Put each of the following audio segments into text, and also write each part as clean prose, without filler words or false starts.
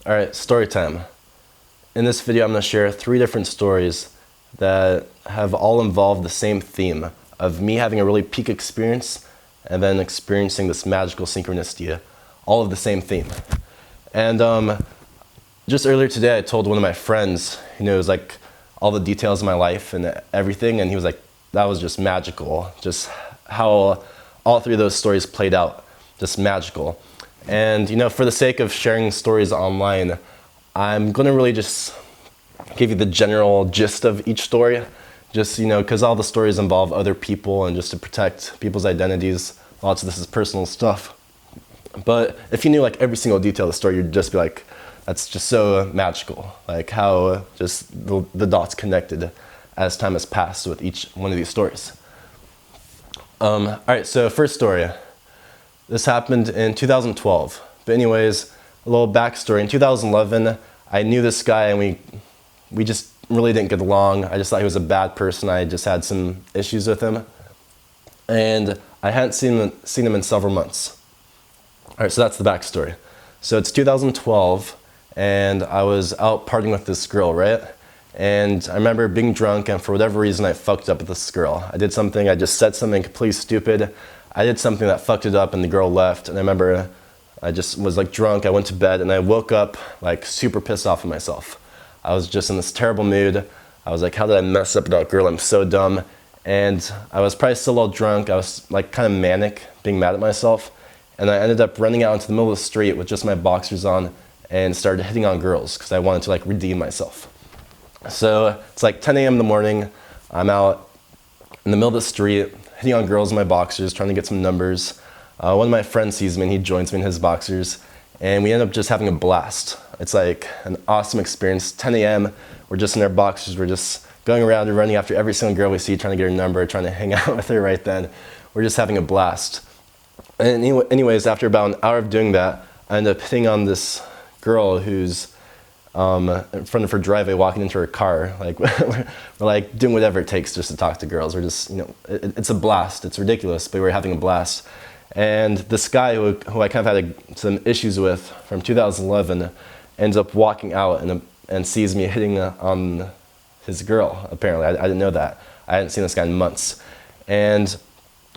All right, story time. In this video, I'm going to share 3 different stories that have all involved the same theme of me having a really peak experience and then experiencing this magical synchronicity, all of the same theme. And just earlier today, I told one of my friends, it was like all the details of my life and everything, and he was like, that was just magical, just how all 3 of those stories played out, just magical. And for the sake of sharing stories online, I'm going to really just give you the general gist of each story, just because all the stories involve other people and just to protect people's identities. Lots of this is personal stuff. But if you knew like every single detail of the story, you'd just be like, that's just so magical, like how just the dots connected as time has passed with each one of these stories. All right, so first story. This happened in 2012. But anyways, a little backstory. In 2011, I knew this guy and we just really didn't get along. I just thought he was a bad person. I just had some issues with him. And I hadn't seen him in several months. All right, so that's the backstory. So it's 2012, and I was out partying with this girl, right? And I remember being drunk, and for whatever reason, I fucked up with this girl. I just said something completely stupid. I did something that fucked it up, and the girl left. And I remember I just was like drunk. I went to bed, and I woke up like super pissed off at myself. I was just in this terrible mood. I was like, how did I mess up that girl? I'm so dumb. And I was probably still all drunk. I was like kind of manic, being mad at myself. And I ended up running out into the middle of the street with just my boxers on and started hitting on girls because I wanted to like redeem myself. So it's like 10 a.m. in the morning. I'm out in the middle of the street, hitting on girls in my boxers, trying to get some numbers. One of my friends sees me and he joins me in his boxers. And we end up just having a blast. It's like an awesome experience. 10 a.m., we're just in our boxers. We're just going around and running after every single girl we see, trying to get her number, trying to hang out with her right then. We're just having a blast. And anyways, after about an hour of doing that, I end up hitting on this girl who's in front of her driveway, walking into her car. Like we're like doing whatever it takes just to talk to girls. We're just, it's a blast. It's ridiculous, but we're having a blast. And this guy who I kind of had some issues with from 2011 ends up walking out and sees me hitting on his girl, apparently. I didn't know that. I hadn't seen this guy in months. And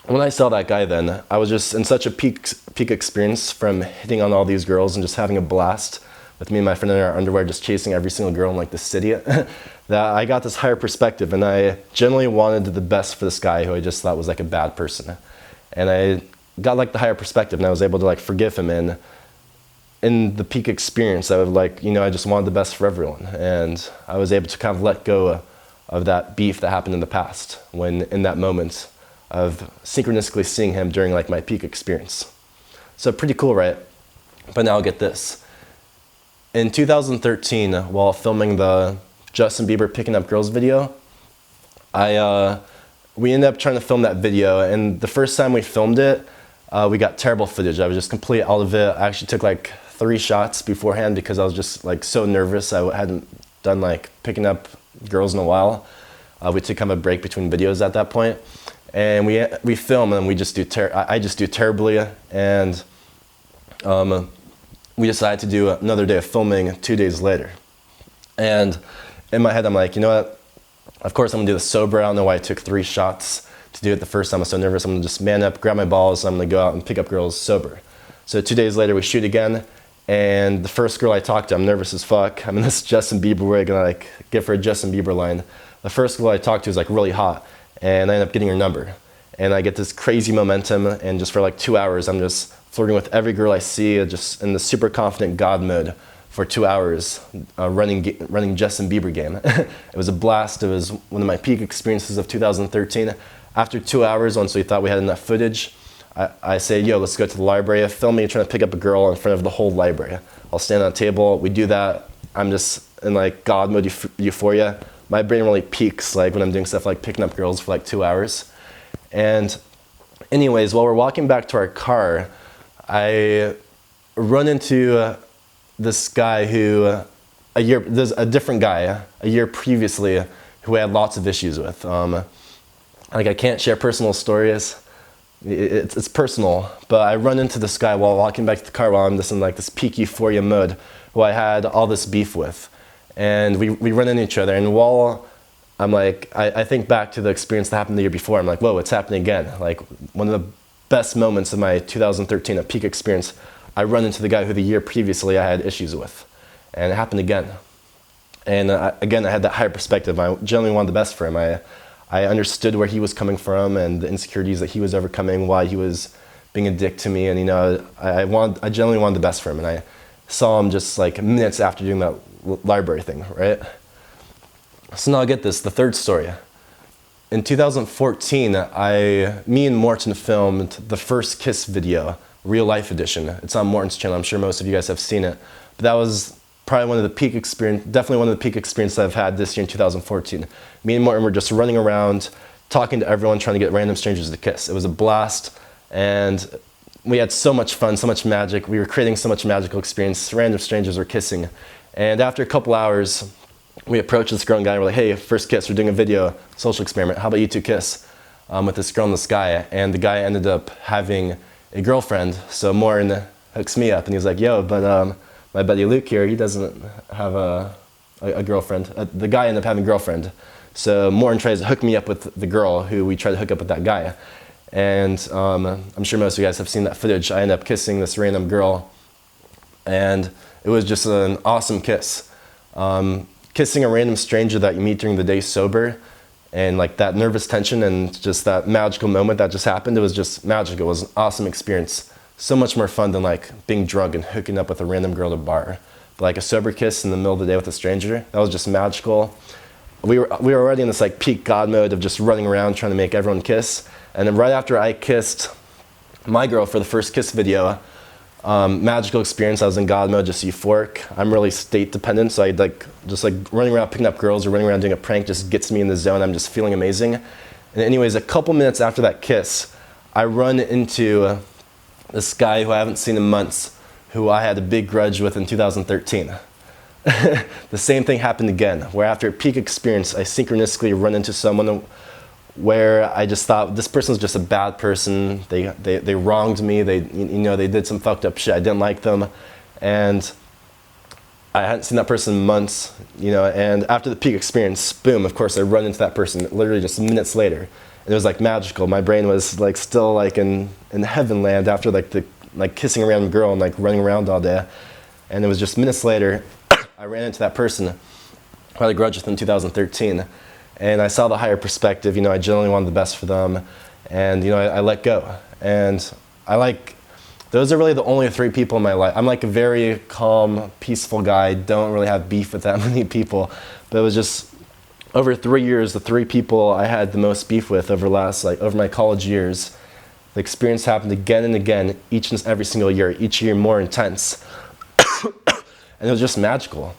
when I saw that guy then, I was just in such a peak experience from hitting on all these girls and just having a blast with me and my friend in our underwear, just chasing every single girl in like the city, that I got this higher perspective, and I generally wanted the best for this guy who I just thought was like a bad person. And I got like the higher perspective, and I was able to like forgive him, and in the peak experience, I would like, I just wanted the best for everyone. And I was able to kind of let go of that beef that happened in the past when in that moment of synchronistically seeing him during like my peak experience. So pretty cool, right? But now get this. In 2013, while filming the Justin Bieber picking up girls video, we ended up trying to film that video, and the first time we filmed it, we got terrible footage. I was just completely out of it. I actually took like 3 shots beforehand because I was just like so nervous. I hadn't done like picking up girls in a while. We took kind of a break between videos at that point. And we film and we just do I just do terribly, and we decided to do another day of filming 2 days later. And in my head, I'm like, you know what? Of course, I'm gonna do this sober. I don't know why I took 3 shots to do it the first time. I was so nervous. I'm gonna just man up, grab my balls, and I'm gonna go out and pick up girls sober. So 2 days later, we shoot again. And the first girl I talked to, I'm nervous as fuck. I'm in this Justin Bieber wig, gonna like give her a Justin Bieber line. The first girl I talked to is like really hot, and I end up getting her number. And I get this crazy momentum, and just for like 2 hours, I'm just flirting with every girl I see, just in the super confident God mode for 2 hours, running Justin Bieber game. It was a blast. It was one of my peak experiences of 2013. After 2 hours, once we thought we had enough footage, I say, yo, let's go to the library. Film me trying to pick up a girl in front of the whole library. I'll stand on a table. We do that. I'm just in like God mode euphoria. My brain really peaks like when I'm doing stuff like picking up girls for like 2 hours. And anyways, while we're walking back to our car, I run into this guy who there's a different guy a year previously who I had lots of issues with. Like I can't share personal stories it's personal, but I run into this guy while walking back to the car while I'm just in like this peak euphoria mode, who I had all this beef with. And we run into each other, and while I'm like, I think back to the experience that happened the year before, I'm like, whoa, it's happening again. Like, one of the best moments of my 2013, a peak experience, I run into the guy who the year previously I had issues with. And it happened again. And again, I had that higher perspective. I genuinely wanted the best for him. I understood where he was coming from and the insecurities that he was overcoming, why he was being a dick to me. And, you know, I genuinely wanted the best for him. And I saw him just like minutes after doing that library thing, right? So now I get this, the third story. In 2014, me and Morton filmed the first Kiss video, real life edition. It's on Morton's channel. I'm sure most of you guys have seen it. But that was probably one of the peak experience, definitely one of the peak experiences I've had this year in 2014. Me and Morton were just running around, talking to everyone, trying to get random strangers to kiss. It was a blast, and we had so much fun, so much magic. We were creating so much magical experience. Random strangers were kissing. And after a couple hours, we approached this girl and guy, and we're like, hey, first kiss, we're doing a video, social experiment. How about you two kiss with this girl and this guy? And the guy ended up having a girlfriend. So Morton hooks me up, and he's like, yo, but my buddy Luke here, he doesn't have a girlfriend. The guy ended up having a girlfriend. So Morton tries to hook me up with the girl who we tried to hook up with that guy. And I'm sure most of you guys have seen that footage. I ended up kissing this random girl, and it was just an awesome kiss. Kissing a random stranger that you meet during the day sober, and like that nervous tension and just that magical moment that just happened, it was just magical. It was an awesome experience. So much more fun than like being drunk and hooking up with a random girl at a bar. But like a sober kiss in the middle of the day with a stranger, that was just magical. We were already in this like peak God mode of just running around trying to make everyone kiss. And then right after I kissed my girl for the first kiss video, magical experience. I was in God mode, just euphoric. I'm really state dependent, so I just running around picking up girls or running around doing a prank just gets me in the zone. I'm just feeling amazing. And anyways, a couple minutes after that kiss, I run into this guy who I haven't seen in months, who I had a big grudge with in 2013. The same thing happened again, where after a peak experience, I synchronistically run into someone where I just thought, this person's just a bad person. They wronged me. They did some fucked up shit. I didn't like them, and I hadn't seen that person in months. And after the peak experience, boom! Of course, I run into that person literally just minutes later, and it was like magical. My brain was like still like in heaven land after like kissing a random girl and like running around all day, and it was just minutes later, I ran into that person who I had a grudge with in 2013. And I saw the higher perspective. I genuinely wanted the best for them, and I let go. And those are really the only three people in my life. I'm like a very calm, peaceful guy. Don't really have beef with that many people, but it was just over 3 years, the three people I had the most beef with over my college years. The experience happened again and again, each and every single year. Each year more intense, and it was just magical.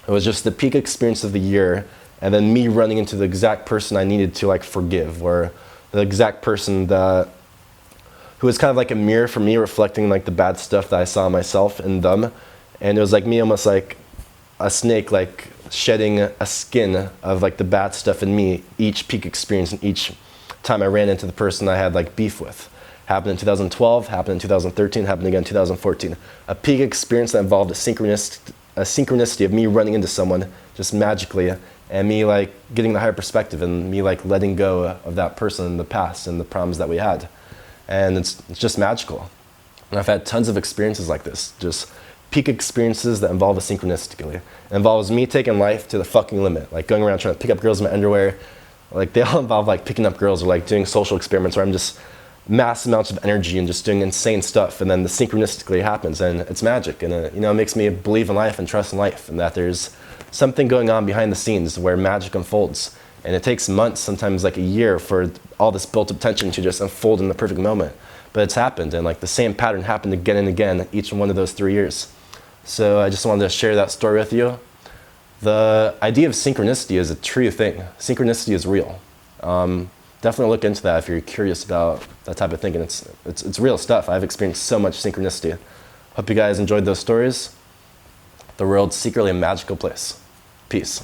It was just the peak experience of the year. And then me running into the exact person I needed to like forgive, or the exact person who was kind of like a mirror for me, reflecting like the bad stuff that I saw myself in them. And it was like me almost like a snake, like shedding a skin of like the bad stuff in me, each peak experience and each time I ran into the person I had like beef with. Happened in 2012, happened in 2013, happened again in 2014. A peak experience that involved a synchronicity of me running into someone just magically, and me like getting the higher perspective, and me like letting go of that person in the past and the problems that we had. And it's just magical. And I've had tons of experiences like this, just peak experiences that involve a synchronistically. It involves me taking life to the fucking limit, like going around trying to pick up girls in my underwear. Like they all involve like picking up girls or like doing social experiments where I'm just mass amounts of energy and just doing insane stuff, and then the synchronistically happens, and it's magic, and it makes me believe in life and trust in life, and that there's something going on behind the scenes where magic unfolds. And it takes months, sometimes like a year, for all this built up tension to just unfold in the perfect moment. But it's happened, and like the same pattern happened again and again each one of those 3 years. So I just wanted to share that story with you. The idea of synchronicity is a true thing. Synchronicity is real. Definitely look into that if you're curious about that type of thinking. It's real stuff. I've experienced so much synchronicity. Hope you guys enjoyed those stories. The world's secretly a magical place. Peace.